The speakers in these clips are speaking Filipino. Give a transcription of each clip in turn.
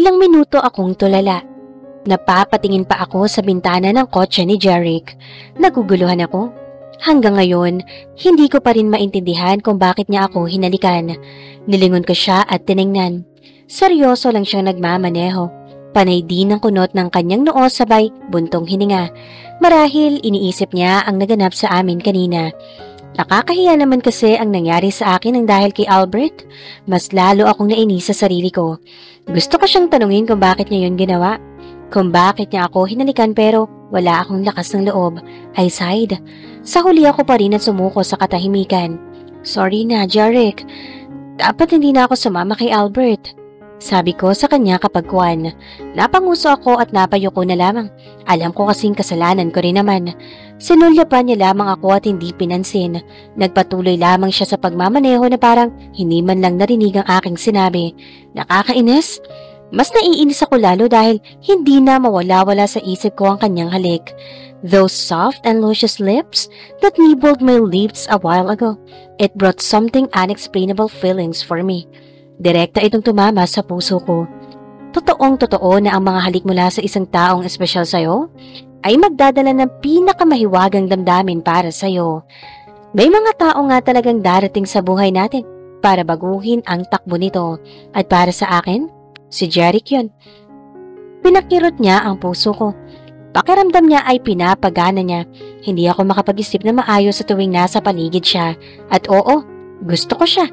Ilang minuto akong tulala. Napapatingin pa ako sa bintana ng kotse ni Jeric. Naguguluhan ako. Hanggang ngayon, hindi ko pa rin maintindihan kung bakit niya ako hinalikan. Nilingon ko siya at tiningnan. Seryoso lang siyang nagmamaneho. Panay din ang kunot ng kanyang noo sabay buntong hininga. Marahil iniisip niya ang naganap sa amin kanina. Nakakahiya naman kasi ang nangyari sa akin ng dahil kay Albert. Mas lalo akong nainis sa sarili ko. Gusto ko siyang tanungin kung bakit niya yun ginawa. Kung bakit niya ako hinalikan pero wala akong lakas ng loob. I sighed. Sa huli ako pa rin at sumuko sa katahimikan. Sorry na, Jeric. Dapat hindi na ako sumama kay Albert. Sabi ko sa kanya kapag kuwan. Napanguso ako at napayuko na lamang. Alam ko kasing kasalanan ko rin naman. Sinulyapan niya lamang ako at hindi pinansin. Nagpatuloy lamang siya sa pagmamaneho na parang hindi man lang narinig ang aking sinabi. Nakakainis? Mas naiinis ako lalo dahil hindi na mawala-wala sa isip ko ang kanyang halik. Those soft and luscious lips that nibbled my lips a while ago. It brought something unexplainable feelings for me. Direkta itong tumama sa puso ko. Totoong-totoo na ang mga halik mula sa isang taong espesyal sa'yo ay magdadala ng pinakamahiwagang damdamin para sa'yo. May mga tao nga talagang darating sa buhay natin para baguhin ang takbo nito. At para sa akin, si Jeric yun. Pinakirot niya ang puso ko. Pakiramdam niya ay pinapagana niya. Hindi ako makapag-isip na maayos sa tuwing nasa paligid siya. At oo, gusto ko siya.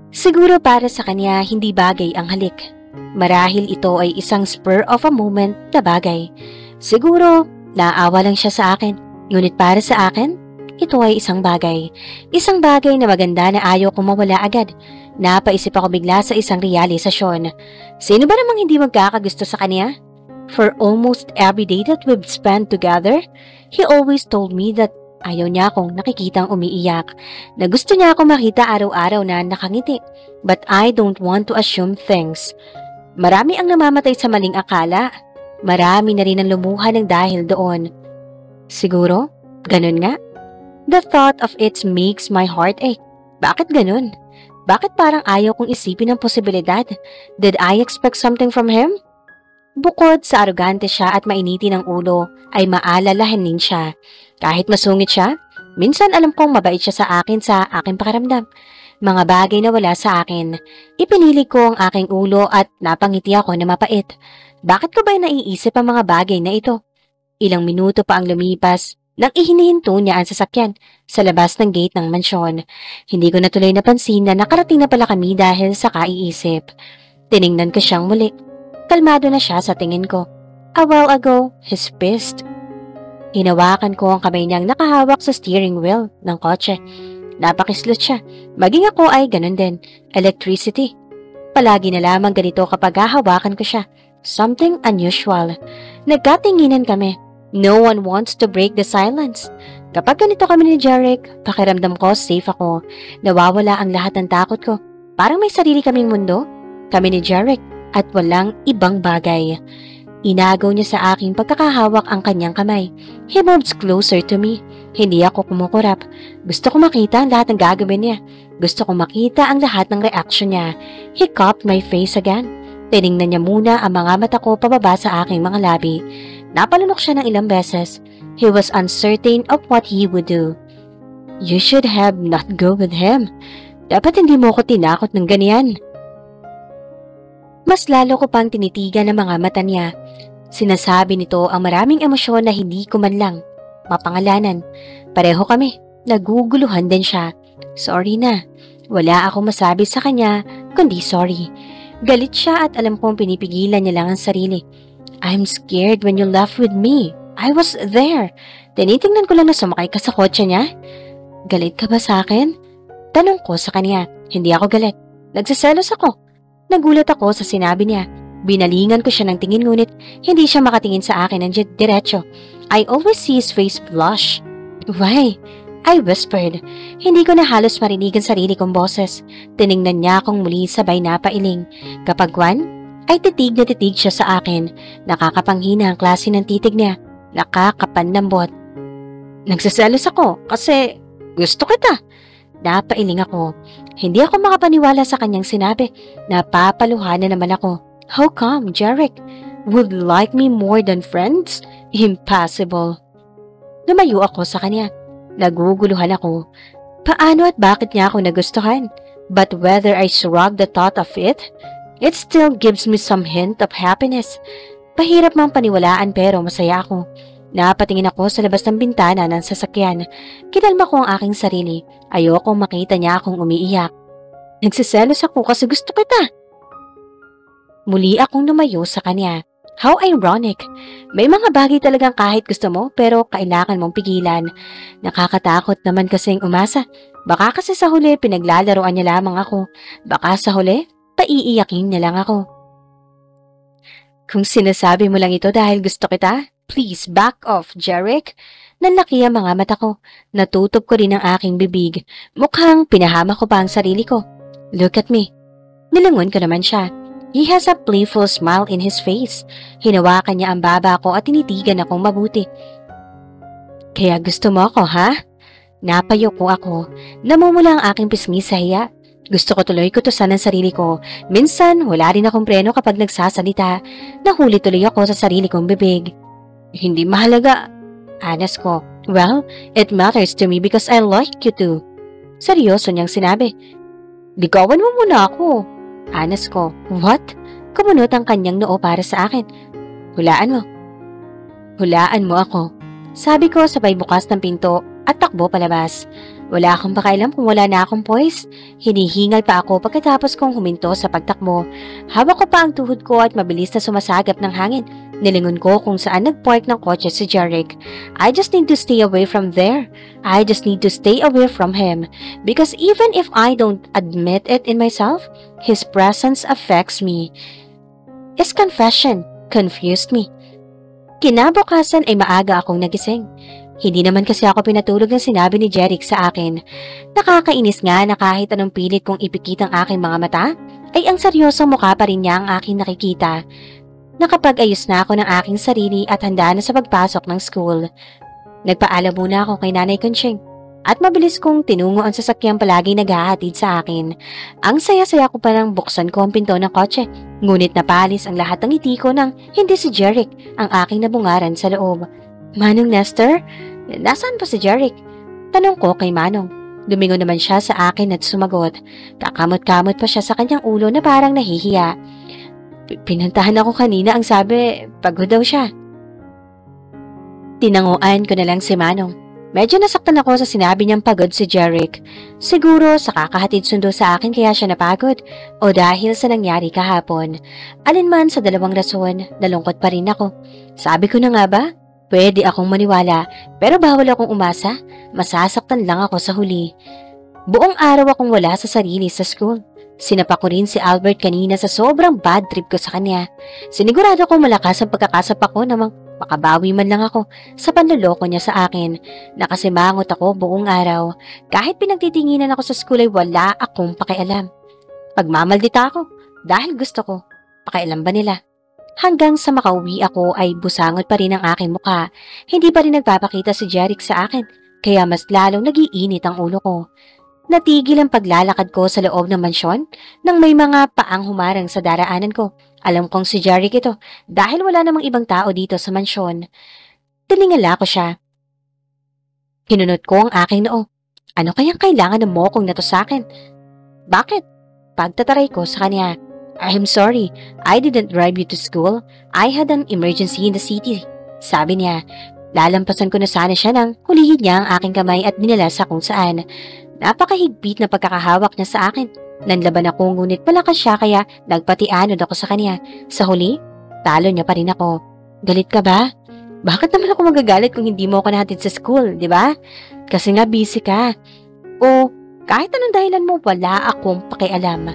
Siguro para sa kanya hindi bagay ang halik. Marahil ito ay isang spur of a moment na bagay. Siguro naawa lang siya sa akin. Ngunit para sa akin, ito ay isang bagay. Isang bagay na maganda na ayaw kong mawala agad. Napaisip ako bigla sa isang realisasyon. Sino ba namang hindi magkakagusto sa kanya? For almost every day that we've spent together, he always told me that ayaw niya akong nakikitang umiiyak, na gusto niya akong makita araw-araw na nakangiti. But I don't want to assume things. Marami ang namamatay sa maling akala. Marami na rin ang lumuha ng dahil doon. Siguro, ganun nga. The thought of it makes my heart ache. Bakit ganun? Bakit parang ayaw kong isipin ang posibilidad? Did I expect something from him? Bukod sa arogante siya at mainiti ng ulo, ay maalalahan din siya. Kahit masungit siya, minsan alam kong mabait siya sa akin sa aking pakiramdam. Mga bagay na wala sa akin. Ipinili ko ang aking ulo at napangiti ako na mapait. Bakit ko ba naiisip ang mga bagay na ito? Ilang minuto pa ang lumipas nang ihinihinto niya ang sasakyan sa labas ng gate ng mansyon. Hindi ko natuloy napansin na nakarating na pala kami dahil sa kaiisip. Tiningnan ko siyang muli. Kalmado na siya sa tingin ko. A while ago, he's pissed. Hinawakan ko ang kamay niyang nakahawak sa steering wheel ng kotse. Napakislot siya. Maging ako ay ganun din. Electricity. Palagi na lamang ganito kapag hahawakan ko siya. Something unusual. Nagkatinginan kami. No one wants to break the silence. Kapag ganito kami ni Jeric, pakiramdam ko safe ako. Nawawala ang lahat ng takot ko. Parang may sarili kaming mundo. Kami ni Jeric. At walang ibang bagay. Inagaw niya sa aking pagkakahawak ang kanyang kamay. He moves closer to me. Hindi ako kumukurap. Gusto ko makita ang lahat ng gagawin niya. Gusto ko makita ang lahat ng reaction niya. He cupped my face again. Tiningnan niya muna ang mga mata ko pababa sa aking mga labi. Napalunok siya ng ilang beses. He was uncertain of what he would do. You should have not go with him. Dapat hindi mo ko tinakot ng ganyan. Mas lalo ko pang tinitigan ang mga mata niya. Sinasabi nito ang maraming emosyon na hindi ko man lang mapangalanan. Pareho kami. Naguguluhan din siya. Sorry na. Wala akong masabi sa kanya, kundi sorry. Galit siya at alam kong pinipigilan niya lang ang sarili. I'm scared when you left with me. I was there. Tinitingnan ko lang na sumakay ka sa kotse niya. Galit ka ba sa akin? Tanong ko sa kanya. Hindi ako galit. Nagsiselos ako. Nagulat ako sa sinabi niya. Binalingan ko siya ng tingin ngunit hindi siya makatingin sa akin ng diretso. I always see his face blush. Why? I whispered. Hindi ko na halos marinig ang sarili kong boses. Tiningnan niya akong muli sabay napailing. Kapag wan, ay titig na titig siya sa akin. Nakakapanghina ang klase ng titig niya. Nakakapanlambot. Nagsiselos ako kasi gusto kita. Napailing ako. Hindi ako makapaniwala sa kanyang sinabi. Napapaluhan na naman ako. How come, Jeric? Would like me more than friends? Impossible. Lumayo ako sa kanya. Naguguluhan ako. Paano at bakit niya ako nagustuhan? But whether I shrug the thought of it, it still gives me some hint of happiness. Pahirap mang paniwalaan pero masaya ako. Napatingin ako sa labas ng bintana ng sasakyan. Kinalma ko ang aking sarili. Ayokong makita niya akong umiiyak. Nagsiselos ako kasi gusto kita. Muli akong lumayo sa kanya. How ironic. May mga bagay talagang kahit gusto mo pero kailangan mong pigilan. Nakakatakot naman kasing umasa. Baka kasi sa huli pinaglalaroan niya lamang ako. Baka sa huli paiiyakin niya lang ako. Kung sinasabi mo lang ito dahil gusto kita, please back off, Jeric. Nanlaki ang mga mata ko. Natutup ko rin ang aking bibig. Mukhang pinahama ko pa ang sarili ko. Look at me. Nilangon ko naman siya. He has a playful smile in his face. Hinawakan niya ang baba ko at tinitigan akong mabuti. Kaya gusto mo ako, ha? Napayo ko ako. Namumula ang aking pisngi sa hiya. Gusto ko tuloy kutusan ang sarili ko. Minsan, wala rin akong preno kapag nagsasalita. Nahuli tuloy ako sa sarili kong bibig. Hindi mahalaga. Anas ko. Well, it matters to me because I like you too. Seryoso niyang sinabi. Ligawan mo muna ako. Anas ko. What? Kumunot ang kanyang noo para sa akin. Hulaan mo. Hulaan mo ako. Sabi ko sabay bukas ng pinto at takbo palabas. Wala akong pakialam kung wala na akong poise. Hinihingal pa ako pagkatapos kong huminto sa pagtakbo. Hawak ko pa ang tuhod ko at mabilis na sumasagap ng hangin. Nilingon ko kung saan nagpark ng kotse si Jeric. I just need to stay away from there. I just need to stay away from him. Because even if I don't admit it in myself, his presence affects me. His confession confused me. Kinabukasan ay maaga akong nagising. Hindi naman kasi ako pinatulog ng sinabi ni Jeric sa akin. Nakakainis nga na kahit anong pilit kong ipikit ang aking mga mata, ay ang seryosong mukha pa rin niya ang aking nakikita. Nakapag-ayos na ako ng aking sarili at handa na sa pagpasok ng school. Nagpaalam muna ako kay Nanay Conching at mabilis kong tinungo ang sasakyang palagi naghahatid sa akin. Ang saya-saya ko pa nang buksan ko ang pinto ng kotse, ngunit napalis ang lahat ng ngiti ko nang hindi si Jeric ang aking nabungaran sa loob. Manong Nestor? Nasaan pa si Jeric? Tanong ko kay Manong. Lumingon naman siya sa akin at sumagot. Kakamot-kamot pa siya sa kanyang ulo na parang nahihiya. Pinuntahan ako kanina, ang sabi, pagod daw siya. Tinanguan ko na lang si Manong. Medyo nasaktan ako sa sinabi niyang pagod si Jeric. Siguro sa kakahatid sundo sa akin kaya siya napagod o dahil sa nangyari kahapon. Alinman sa dalawang rason, nalungkot pa rin ako. Sabi ko na nga ba? Pwede akong maniwala, pero bawal akong umasa. Masasaktan lang ako sa huli. Buong araw akong wala sa sarili sa school. Sinapa ko rin si Albert kanina sa sobrang bad trip ko sa kanya. Sinigurado ko malakas ang pagkakasapa ko namang makabawi man lang ako sa panloloko niya sa akin. Nakasimangot ako buong araw. Kahit pinagtitinginan ako sa school ay wala akong pakialam. Pagmamaldita ako dahil gusto ko. Pakialam ba nila? Hanggang sa makauwi ako ay busangot pa rin ang aking mukha. Hindi pa rin nagpapakita si Jeric sa akin, kaya mas lalong nagiinit ang ulo ko. Natigil ang paglalakad ko sa loob ng mansyon nang may mga paang humarang sa daraanan ko. Alam kong si Jeric ito dahil wala namang ibang tao dito sa mansyon. Tiningala ko siya. Kinunot ko ang aking noo. Ano kayang kailangan ng mokong na to sa akin? Bakit? Pagtataray ko sa kanya. I'm sorry, I didn't drive you to school. I had an emergency in the city. Sabi niya. Lalampasan ko na sana siya nang hulihin niya ang aking kamay at dinala sa kung saan. Napakahigpit na pagkakahawak niya sa akin. Nanlaban ako ngunit malakas siya kaya nagpatianod ako sa kanya. Sa huli, talo niya pa rin ako. Galit ka ba? Bakit naman ako magagalit kung hindi mo ako nahatid sa school, di ba? Kasi nga busy ka. O kahit anong dahilan mo, wala akong pakialam.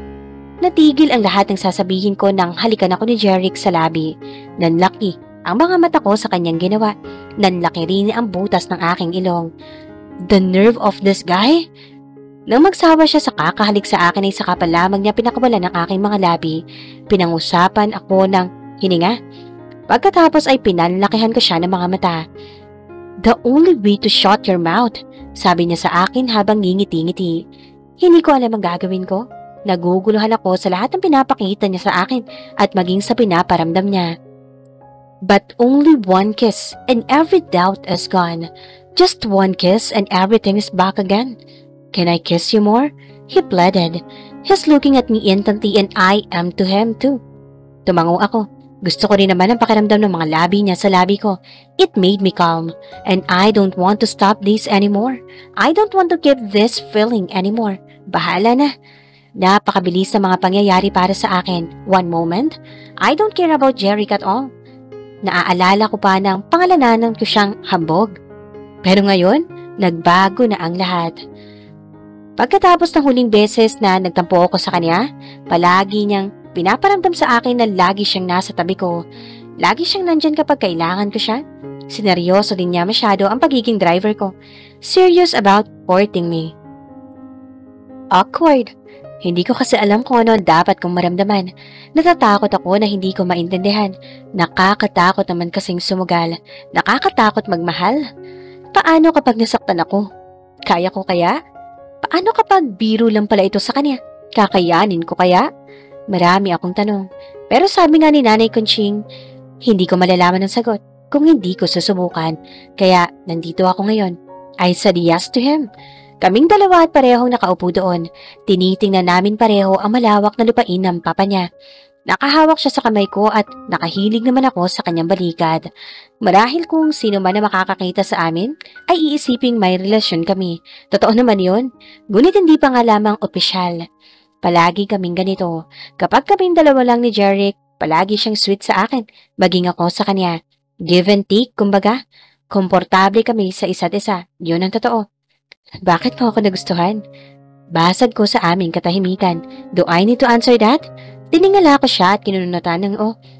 Natigil ang lahat ng sasabihin ko nang halikan ako ni Jeric sa labi. Nanlaki ang mga mata ko sa kanyang ginawa. Nanlaki rin ang butas ng aking ilong. The nerve of this guy? Nang magsawa siya sa kakahalik sa akin ay saka pa lamang niya pinakawalan ng aking mga labi. Pinangusapan ako ng hininga. Pagkatapos ay pinanlakihan ko siya ng mga mata. The only way to shut your mouth, sabi niya sa akin habang ngingiti-ngiti. Hindi ko alam ang gagawin ko. Naguguluhan ako sa lahat ng pinapakita niya sa akin at maging sa pinaparamdam niya. But only one kiss and every doubt is gone. Just one kiss and everything is back again. Can I kiss you more? He pleaded. He's looking at me intently and I am to him too. Tumango ako. Gusto ko rin naman ang pakiramdam ng mga labi niya sa labi ko. It made me calm. And I don't want to stop this anymore. I don't want to keep this feeling anymore. Bahala na. Napakabilis na mga pangyayari para sa akin. One moment, I don't care about Jeric at all. Naaalala ko pa ng pangalananan ko siyang hambog. Pero ngayon, nagbago na ang lahat. Pagkatapos ng huling beses na nagtampo ako sa kanya, palagi niyang pinaparamdam sa akin na lagi siyang nasa tabi ko. Lagi siyang nandyan kapag kailangan ko siya. Sineryoso din niya masyado ang pagiging driver ko. Serious about courting me. Awkward. Hindi ko kasi alam kung ano dapat kong maramdaman. Natatakot ako na hindi ko maintindihan. Nakakatakot naman kasing sumugal. Nakakatakot magmahal. Paano kapag nasaktan ako? Kaya ko kaya? Paano kapag biro lang pala ito sa kanya? Kakayanin ko kaya? Marami akong tanong. Pero sabi nga ni Nanay Conching, hindi ko malalaman ang sagot kung hindi ko susubukan. Kaya nandito ako ngayon. I said yes to him. Kaming dalawa at parehong nakaupo doon. Tinitingnan namin pareho ang malawak na lupain ng papa niya. Nakahawak siya sa kamay ko at nakahilig naman ako sa kanyang balikat. Marahil kung sino man na makakakita sa amin, ay iisiping may relasyon kami. Totoo naman yun. Ngunit hindi pa nga lamang opisyal. Palagi kaming ganito. Kapag kaming dalawa lang ni Jeric, palagi siyang sweet sa akin, maging ako sa kanya. Give and take, kumbaga. Komportable kami sa isa't isa. Yun ang totoo. Bakit mo ako nagustuhan? Basag ko sa aming katahimikan. Do I need to answer that? Tiningala ko siya at kinununutan ng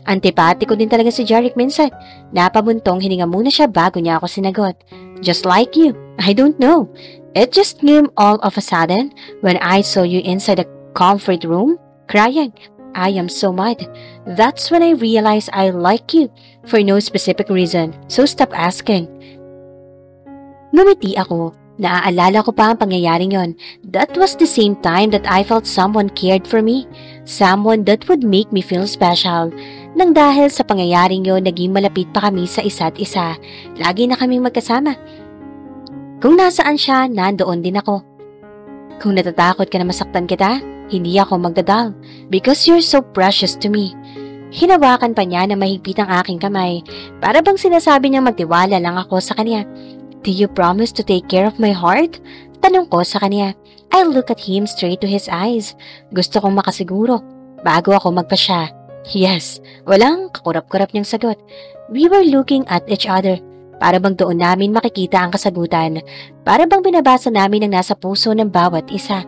antipati ko din talaga si Jeric minsan. Napabuntong hininga muna siya bago niya ako sinagot. Just like you. I don't know. It just came all of a sudden when I saw you inside the comfort room, crying. I am so mad. That's when I realized I like you for no specific reason. So stop asking. Ngumiti ako. Naaalala ko pa ang pangyayaring yon. That was the same time that I felt someone cared for me. Someone that would make me feel special. Nang dahil sa pangyayaring yon, naging malapit pa kami sa isa't isa. Lagi na kaming magkasama. Kung nasaan siya, nandoon din ako. Kung natatakot ka na masaktan kita, hindi ako magdadal. Because you're so precious to me. Hinawakan pa niya na mahigpit ang aking kamay. Para bang sinasabi niyang magtiwala lang ako sa kanya. Do you promise to take care of my heart? Tanong ko sa kanya. I look at him straight to his eyes. Gusto kong makasiguro bago ako magpasya. Yes, walang kakurap-kurap niyang sagot. We were looking at each other. Para bang doon namin makikita ang kasagutan. Para bang binabasa namin ang nasa puso ng bawat isa.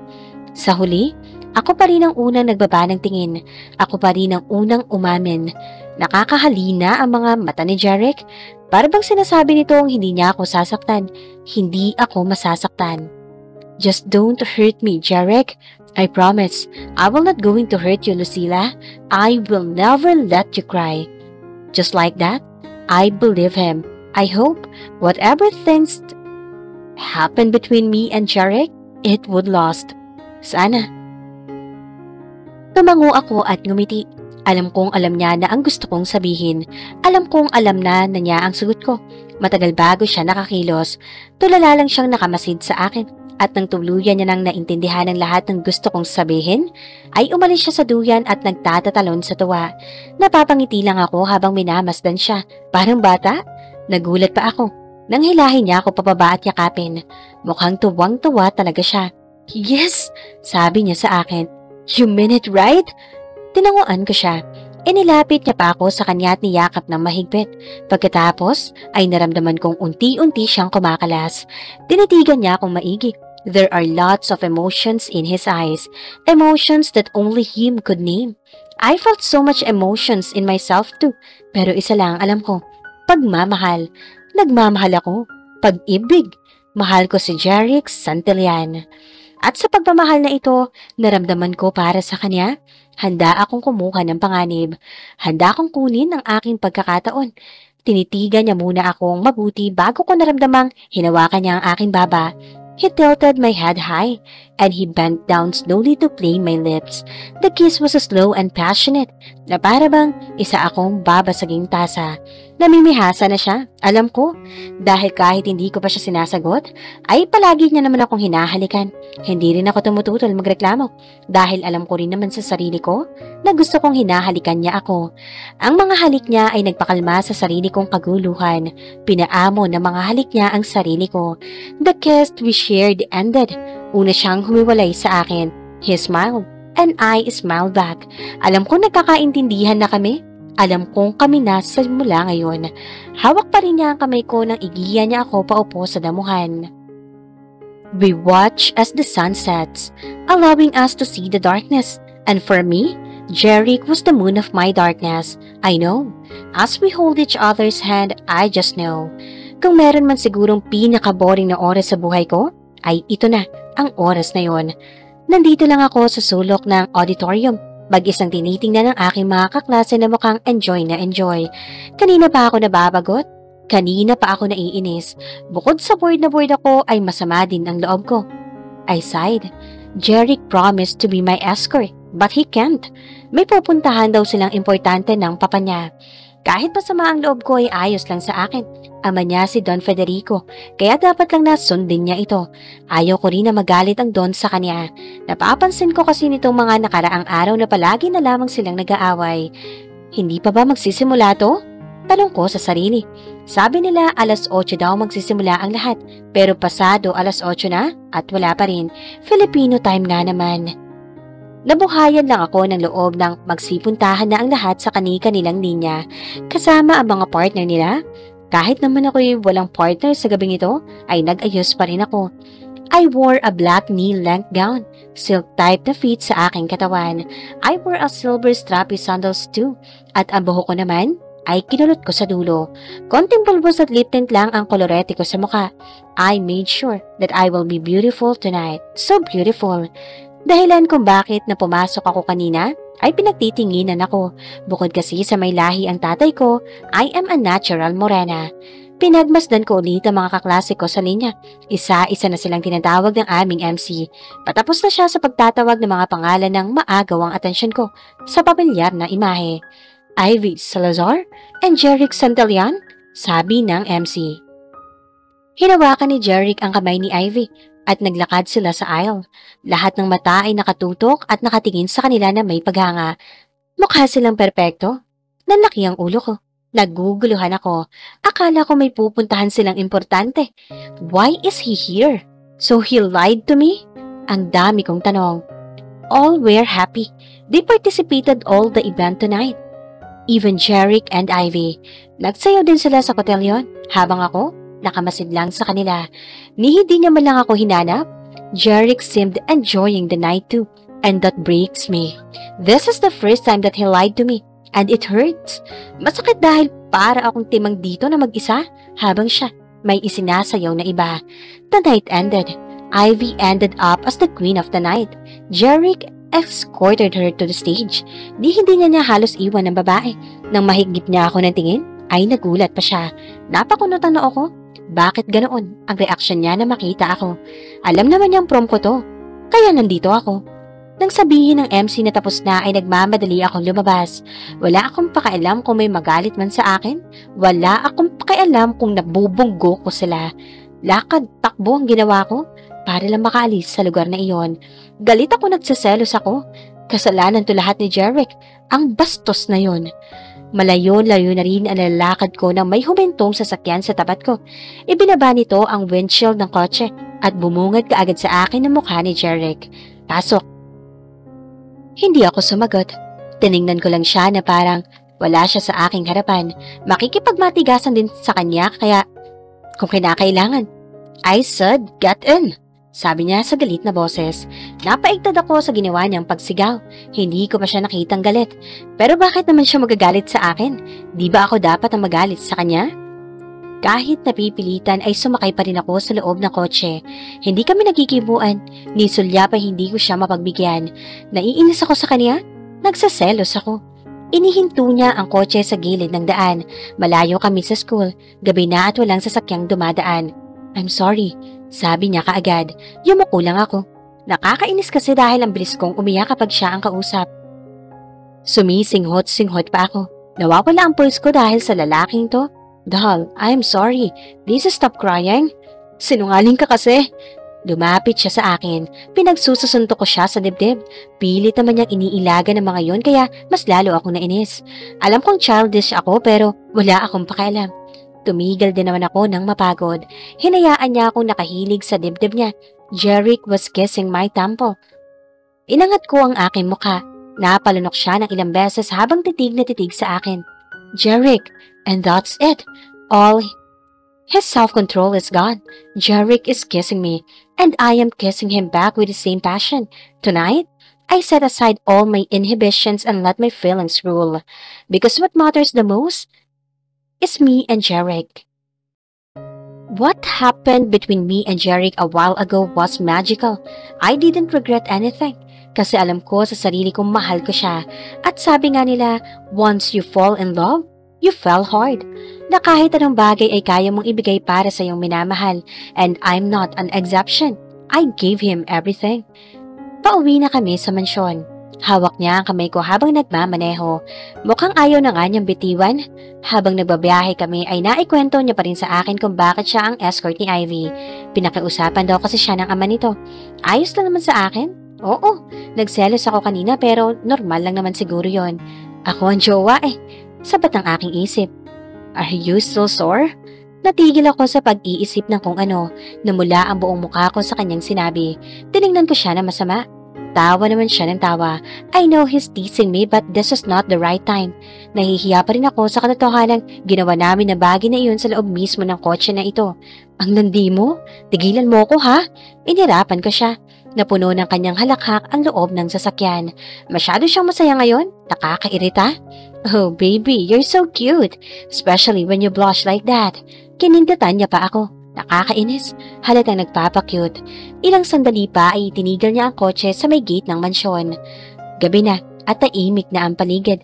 Sa huli, ako pa rin ang unang nagbaba ng tingin. Ako pa rin ang unang umamin. Nakakahalina ang mga mata ni Jeric. Para bang sinasabi nitong hindi niya ako sasaktan. Hindi ako masasaktan. Just don't hurt me, Jeric. I promise, I will not going to hurt you, Lucila. I will never let you cry. Just like that, I believe him. I hope whatever things happen between me and Jeric, it would last. Sana. Tumango ako at ngumiti. Alam kong alam niya na ang gusto kong sabihin. Alam kong alam na niya ang sagot ko. Matagal bago siya nakakilos, tulala lang siyang nakamasid sa akin. At nang tuluyan niya nang naintindihan ang lahat ng gusto kong sabihin, ay umalis siya sa duyan at nagtatatalon sa tuwa. Napapangiti lang ako habang minamasdan siya. Parang bata? Nagulat pa ako. Nang hilahin niya ako pababa at yakapin. Mukhang tuwang-tuwa talaga siya. Yes, sabi niya sa akin. You mean it, right? Tinanguan ko siya. Inilapit niya pa ako sa kanya at niyakap ng mahigpit. Pagkatapos ay naramdaman kong unti-unti siyang kumakalas. Tinitigan niya akong maigi. There are lots of emotions in his eyes. Emotions that only him could name. I felt so much emotions in myself too. Pero isa lang alam ko. Pagmamahal. Nagmamahal ako. Pag-ibig. Mahal ko si Jeric Santillan. At sa pagmamahal na ito, naramdaman ko para sa kanya, handa akong kumuha ng panganib. Handa akong kunin ang aking pagkakataon. Tinitigan niya muna akong mabuti bago ko naramdamang hinawakan niya ang aking baba. He tilted my head high, and he bent down slowly to claim my lips. The kiss was slow and passionate, na para bang isa akong babasaging tasa. Namimihasa na siya, alam ko, dahil kahit hindi ko pa siya sinasagot, ay palagi niya naman akong hinahalikan. Hindi rin ako tumututol magreklamo, dahil alam ko rin naman sa sarili ko na gusto kong hinahalikan niya ako. Ang mga halik niya ay nagpakalma sa sarili kong kaguluhan. Pinaamo ng mga halik niya ang sarili ko. The kiss we shared ended. Una siyang humiwalay sa akin. He smiled, and I smiled back. Alam ko nagkakaintindihan na kami. Alam kong kami na sa mula ngayon. Hawak pa rin niya ang kamay ko nang igiya niya ako paupo sa damuhan. We watch as the sun sets, allowing us to see the darkness. And for me, Jeric was the moon of my darkness. I know. As we hold each other's hand, I just know. Kung meron man sigurong pinaka-boring na oras sa buhay ko, ay ito na ang oras na yon. Nandito lang ako sa sulok ng auditorium, mag-isang tinitingnan ng aking mga kaklase na mukhang enjoy na enjoy. Kanina pa ako nababagot, kanina pa ako naiinis. Bukod sa bored na bored ako ay masama din ang loob ko. I sighed. Jeric promised to be my escort, but he can't. May pupuntahan daw silang importante ng papa niya. Kahit masama ang loob ko ay ayos lang sa akin. Ama niya si Don Federico, kaya dapat lang nasundin niya ito. Ayaw ko rin na magalit ang Don sa kanya. Napapansin ko kasi nitong mga nakaraang araw na palagi na lamang silang nag-aaway. Hindi pa ba magsisimula to? Tanong ko sa sarili. Sabi nila 8:00 daw magsisimula ang lahat, pero pasado 8:00 na at wala pa rin. Filipino time nga naman. Nabuhayan lang ako ng loob ng magsipuntahan na ang lahat sa kani-kanilang linya, kasama ang mga partner nila. Kahit naman ako'y walang partner sa gabing ito, ay nag-ayos pa rin ako. I wore a black knee-length gown, silk-type na fit sa aking katawan. I wore a silver strappy sandals too, at ang buhok ko naman ay kinulot ko sa dulo. Konting pulbos at lip tint lang ang kolorete ko sa mukha. I made sure that I will be beautiful tonight. So beautiful. Dahilan kung bakit na pumasok ako kanina ay pinagtitinginan ako. Bukod kasi sa may lahi ang tatay ko, I am a natural morena. Pinagmasdan ko ulit ang mga kaklase ko sa linya. Isa-isa na silang tinatawag ng aming MC. Patapos na siya sa pagtatawag ng mga pangalan ng maagaw ang atensyon ko sa pamilyar na imahe. Ivy Salazar and Jeric Santillan, sabi ng MC. Hinawakan ni Jeric ang kamay ni Ivy at naglakad sila sa aisle. Lahat ng mata ay nakatutok at nakatingin sa kanila na may paghanga. Mukha silang perpekto. Nanlaki ang ulo ko. Naguguluhan ako. Akala ko may pupuntahan silang importante. Why is he here? So he lied to me? Ang dami kong tanong. All were happy. They participated all the event tonight. Even Jeric and Ivy. Nagsayaw din sila sa kotelyon habang ako nakamasid lang sa kanila. Ni hindi niya man lang ako hinanap. Jeric seemed enjoying the night too, and that breaks me. This is the first time that he lied to me, and it hurts. Masakit dahil para akong timang dito na mag-isa, habang siya may isinasayaw na iba. The night ended. Ivy ended up as the queen of the night. Jeric escorted her to the stage. Hindi niya halos iwan ng babae. Nang mahigip niya ako ng tingin, ay nagulat pa siya. Napakunot ang noo ko. Bakit ganoon ang reaksyon niya na makita ako? Alam naman niyang prom ko to. Kaya nandito ako. Nang sabihin ng MC na tapos na ay nagmamadali akong lumabas. Wala akong pakialam kung may magalit man sa akin. Wala akong pakialam kung nabubunggo ko sila. Lakad, takbo ang ginawa ko para lang makaalis sa lugar na iyon. Galit ako, nagsaselos ako. Kasalanan to lahat ni Jeric. Ang bastos na yon. Malayo-layo na rin ang lalakad ko nang may humintong sasakyan sa tapat ko. Ibinaba nito ang windshield ng kotse at bumungad kaagad sa akin ang mukha ni Jeric. Pasok. Hindi ako sumagot. Tiningnan ko lang siya na parang wala siya sa aking harapan. Makikipagmatigasan din sa kanya kaya kung kinakailangan. I said, get in. Sabi niya sa galit na boses. Napaigtad ako sa ginawa niyang pagsigaw. Hindi ko pa siya nakitang galit. Pero bakit naman siya magagalit sa akin? Di ba ako dapat ang magalit sa kanya? Kahit napipilitan ay sumakay pa rin ako sa loob ng kotse. Hindi kami nagkikibuan. Ni Sulya pa hindi ko siya mapagbigyan. Naiinis ako sa kanya. Nagsaselos ako. Inihinto niya ang kotse sa gilid ng daan. Malayo kami sa school. Gabi na at walang sasakyang dumadaan. I'm sorry. Sabi niya kaagad. Yumuko lang ako. Nakakainis kasi dahil ang bilis kong umiyak kapag siya ang kausap. Sumisinghot-singhot pa ako. Nawawala ang pulse ko dahil sa lalaking to. Dahil, I'm sorry. Please stop crying. Sinungaling ka kasi. Lumapit siya sa akin. Pinagsususunto ko siya sa dibdib. Pilit naman niyang iniilaga ng mga yon kaya mas lalo ako nainis. Alam kong childish ako pero wala akong pakialam. Tumigil din naman ako nang mapagod. Hinayaan niya akong nakahilig sa dibdib niya. Jeric was kissing my temple. Inangat ko ang aking mukha. Napalunok siya ng ilang beses habang titig na titig sa akin. Jeric, and that's it. All his self-control is gone. Jeric is kissing me, and I am kissing him back with the same passion. Tonight, I set aside all my inhibitions and let my feelings rule. Because what matters the most is me and Jeric. What happened between me and Jeric a while ago was magical. I didn't regret anything. Kasi alam ko sa sarili kong mahal ko siya. At sabi nga nila, once you fall in love, you fell hard. Na kahit anong bagay ay kaya mong ibigay para sa iyong minamahal. And I'm not an exception. I gave him everything. Pauwi na kami sa mansyon. Hawak niya ang kamay ko habang nagmamaneho. Mukhang ayaw na nga niyang bitiwan. Habang nagbabiyahe kami ay naikwento niya pa rin sa akin kung bakit siya ang escort ni Ivy. Pinakiusapan daw kasi siya ng ama nito. Ayos lang naman sa akin. Oo, nagselos ako kanina pero normal lang naman siguro yon. Ako ang jowa eh. Sabat ang aking isip. Are you still sore? Natigil ako sa pag-iisip ng kung ano. Namula ang buong mukha ko sa kanyang sinabi. Tiningnan ko siya na masama. Tawa naman siya ng tawa. I know he's teasing me but this is not the right time. Nahihiya pa rin ako sa katotohanang ginawa namin na bagay na iyon sa loob mismo ng kotse na ito. Ang landi mo? Tigilan mo ko ha? Inirapan ko siya. Napuno ng kanyang halakhak ang loob ng sasakyan. Masyado siyang masaya ngayon? Nakakairita? Oh baby, you're so cute. Especially when you blush like that. Kinindatan niya pa ako. Nakakainis. Halatang nagpapakyut. Ilang sandali pa ay tinigil niya ang kotse sa may gate ng mansyon. Gabi na at tahimik na ang paligid.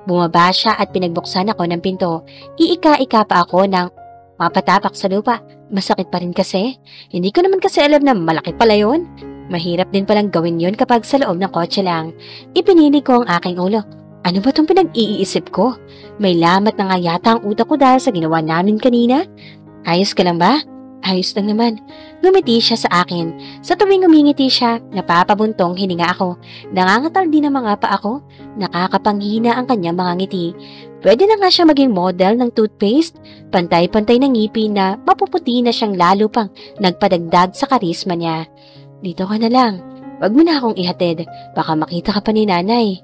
Bumaba siya at pinagbuksan ako ng pinto. Iika-ika pa ako ng mapatapak sa lupa. Masakit pa rin kasi. Hindi ko naman kasi alam na malaki pala yun. Mahirap din palang gawin yun kapag sa loob ng kotse lang. Ipinili ko ang aking ulo. Ano ba itong pinag-iisip ko? May lamat na nga yata ang utak ko dahil sa ginawa namin kanina. Ayos ka lang ba? Ayos lang naman. Ngumiti siya sa akin. Sa tuwing ngumingiti siya, napapabuntong hininga ako. Nangangatal din ang mga pa ako. Nakakapanghina ang kanyang mga ngiti. Pwede na nga siya maging model ng toothpaste. Pantay-pantay na ngipin na mapuputi na siyang lalo pang nagpadagdag sa karisma niya. Dito ka na lang. Wag mo na akong ihatid. Baka makita ka pa ni nanay.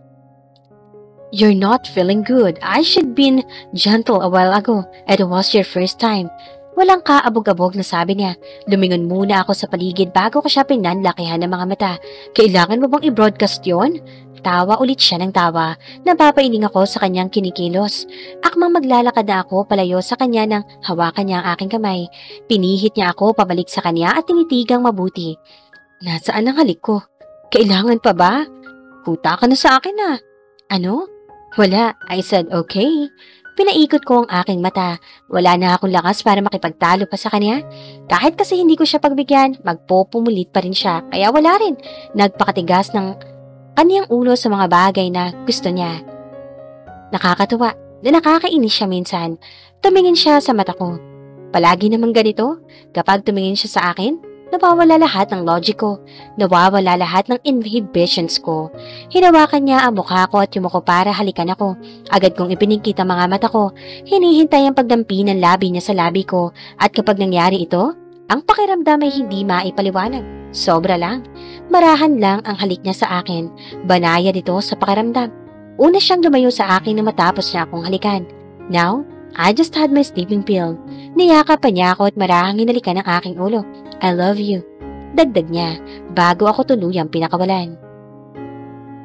You're not feeling good. I should been gentle a while ago. It was your first time. Walang kaabog-abog na sabi niya. Lumingon muna ako sa paligid bago ko siya pinanlakihan ng mga mata. Kailangan mo bang i-broadcast yon? Tawa ulit siya ng tawa. Napapailing ako sa kanyang kinikilos. Akmang maglalakad na ako palayo sa kanya nang hawakan niya ang aking kamay. Pinihit niya ako pabalik sa kanya at tinitigang mabuti. Nasaan ang halik ko? Kailangan pa ba? Puta ka na sa akin ah. Ano? Wala. I said okay. Pinaikot ko ang aking mata. Wala na akong lakas para makipagtalo pa sa kanya. Kahit kasi hindi ko siya pagbigyan, magpupumulit pa rin siya. Kaya wala rin. Nagpakatigas ng kaniyang ulo sa mga bagay na gusto niya. Nakakatuwa na nakakainis siya minsan. Tumingin siya sa mata ko. Palagi naman ganito. Kapag tumingin siya sa akin, nawawala lahat ng logic ko. Nawawala lahat ng inhibitions ko. Hinawakan niya ang mukha ko at yumuko para halikan ako. Agad kong ipinigkit ang mga mata ko. Hinihintay ang pagdampi ng labi niya sa labi ko. At kapag nangyari ito, ang pakiramdam ay hindi maipaliwanag. Sobra lang. Marahan lang ang halik niya sa akin. Banaya dito sa pakiramdam. Una siyang lumayo sa akin na matapos niya akong halikan. Now, I just had my sleeping pill. Niyakap pa niya ako at marahang hinalikan ang aking ulo. I love you. Dagdag niya, bago ako tuluyang pinakawalan.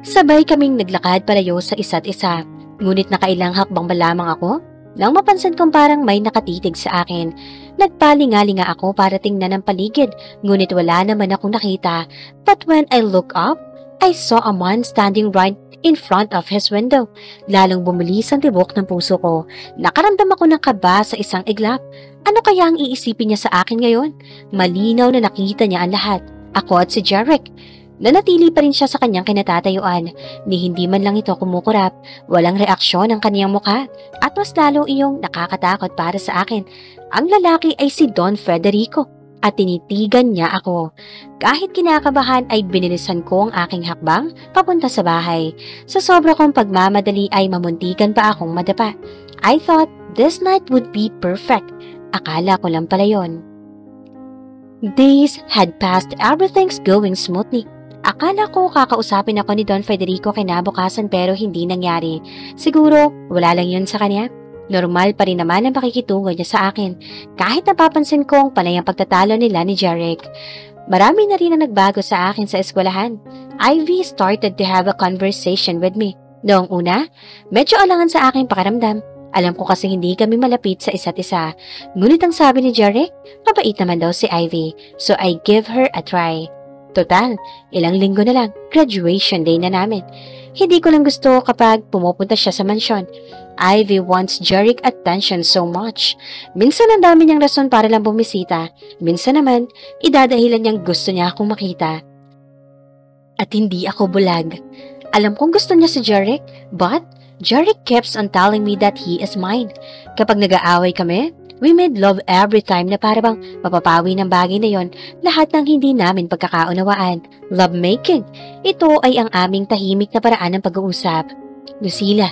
Sabay kaming naglakad palayo sa isa't isa, ngunit nakailang hakbang ba lamang ako? Nang mapansin kong parang may nakatitig sa akin, nagpalingalinga ako para tingnan ang paligid, ngunit wala naman akong nakita. But when I look up, I saw a man standing right in front of his window. Lalong bumilis ang tibok ng puso ko. Nakaramdam ako ng kaba sa isang iglap. Ano kaya ang iisipin niya sa akin ngayon? Malinaw na nakita niya ang lahat. Ako at si Jeric. Nanatili pa rin siya sa kanyang kinatatayuan, ni hindi man lang ito kumukurap, walang reaksyon ang kaniyang mukha, at mas lalo iyong nakakatakot para sa akin. Ang lalaki ay si Don Federico, at tinitigan niya ako. Kahit kinakabahan ay binilisan ko ang aking hakbang papunta sa bahay. Sa sobra kong pagmamadali ay mamuntikan pa akong madapa. I thought this night would be perfect. Akala ko lang pala yon. Days had passed, everything's going smoothly. Akala ko kakausapin ako ni Don Federico kinabukasan pero hindi nangyari. Siguro, wala lang yun sa kanya. Normal pa rin naman ang pakikitungo niya sa akin. Kahit napapansin kong panay ang pagtatalo nila ni Jeric. Marami na rin ang nagbago sa akin sa eskwelahan. Ivy started to have a conversation with me. Noong una, medyo alangan sa aking pakiramdam. Alam ko kasi hindi kami malapit sa isa't isa. Ngunit ang sabi ni Jeric, mabait naman daw si Ivy. So I give her a try. Total, ilang linggo na lang, graduation day na namin. Hindi ko lang gusto kapag pumupunta siya sa mansyon. Ivy wants Jeric attention so much. Minsan ang dami niyang rason para lang bumisita. Minsan naman, idadahilan niyang gusto niya akong makita. At hindi ako bulag. Alam kong gusto niya si Jeric, but Jeric keeps on telling me that he is mine. Kapag nag-aaway kami, we made love every time na para bang mapapawi ng bagay na yon lahat ng hindi namin pagkakaunawaan. Love making. Ito ay ang aming tahimik na paraan ng pag-uusap. Lucila,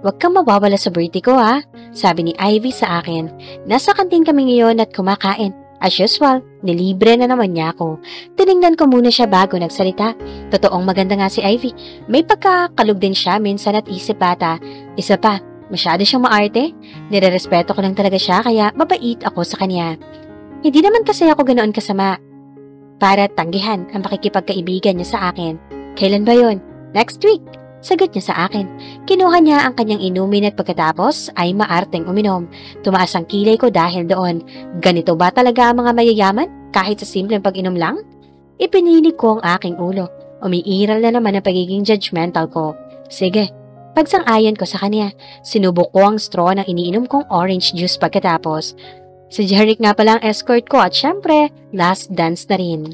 wag kang mawawala sa birthday ko ha, sabi ni Ivy sa akin. Nasa kantin kami ngayon at kumakain. As usual, nilibre na naman niya ako. Tiningnan ko muna siya bago nagsalita. Totoong maganda nga si Ivy. May pagkakalog din siya minsan at isip bata. Isa pa, masyado siyang maarte. Nirerespeto ko lang talaga siya kaya mabait ako sa kanya. Hindi naman kasi ako ganoon kasama. Para tanggihan ang pakikipagkaibigan niya sa akin. Kailan ba yon? Next week. Sagot niya sa akin. Kinuha niya ang kanyang inumin at pagkatapos ay maarteng uminom. Tumaas ang kilay ko dahil doon. Ganito ba talaga ang mga mayayaman? Kahit sa simpleng pag-inom lang? Ipininig ko ang aking ulo. Umiiral na naman ang pagiging judgmental ko. Sige. Pagsang-ayon ko sa kanya, sinubok ko ang straw ng iniinom kong orange juice pagkatapos. Si Jeric nga pala ang escort ko at syempre, last dance na rin.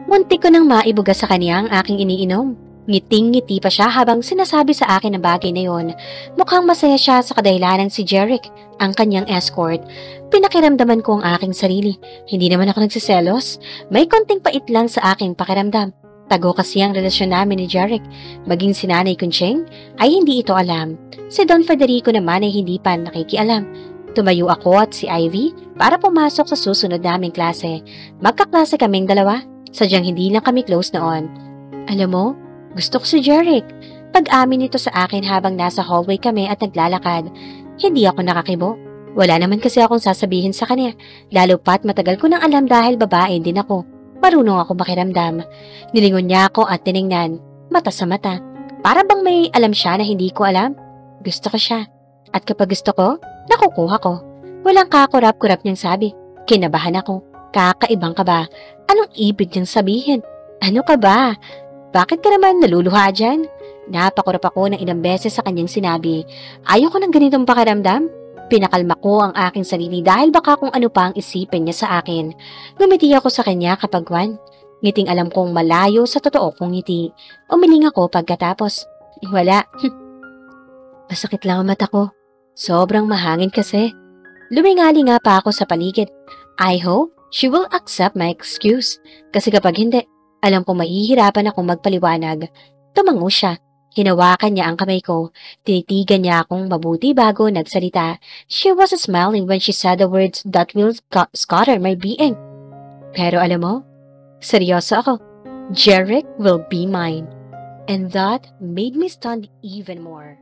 Muntik ko nang maibuga sa kanya ang aking iniinom. Ngiting-ngiti pa siya habang sinasabi sa akin ang bagay na yon. Mukhang masaya siya sa kadahilanang si Jeric, ang kanyang escort. Pinakiramdaman ko ang aking sarili. Hindi naman ako nagsiselos. May konting pait lang sa aking pakiramdam. Tago kasi ang relasyon namin ni Jeric. Maging si Nanay Kuncheng ay hindi ito alam. Si Don Federico naman ay hindi pa nakikialam. Tumayo ako at si Ivy para pumasok sa susunod naming klase. Magkaklase kaming dalawa. Sadyang hindi lang kami close noon. Alam mo, gusto ko si Jeric. Pag-amin nito sa akin habang nasa hallway kami at naglalakad. Hindi ako nakakibo. Wala naman kasi akong sasabihin sa kanya. Lalo pa't matagal ko nang alam dahil babae din ako. Marunong ako makiramdam. Nilingon niya ako at tiningnan. Mata sa mata. Para bang may alam siya na hindi ko alam. Gusto ko siya. At kapag gusto ko, nakukuha ko. Walang kakurap-kurap niyang sabi. Kinabahan ako. Kakaibang ka ba? Anong ibig niyang sabihin? Ano ka ba? Bakit ka naman naluluha dyan? Napakurap ako ng ilang beses sa kanyang sinabi. Ayaw ko ng ganitong pakiramdam. Pinakalma ko ang aking sarili dahil baka kung ano pa ang isipin niya sa akin. Ngumiti ako sa kanya kapag wan. Ngiting alam kong malayo sa totoo kong ngiti. Umiling ako pagkatapos. Wala. Masakit lang ang mata ko. Sobrang mahangin kasi. Lumingali nga pa ako sa paligid. I hope she will accept my excuse. Kasi kapag hindi, alam kong mahihirapan akong magpaliwanag. Tumango siya. Hinawakan niya ang kamay ko. Tinitigan niya akong mabuti bago nagsalita. She was smiling when she said the words that will scatter my being. Pero alam mo, seryoso ako. Jeric will be mine. And that made me stunned even more.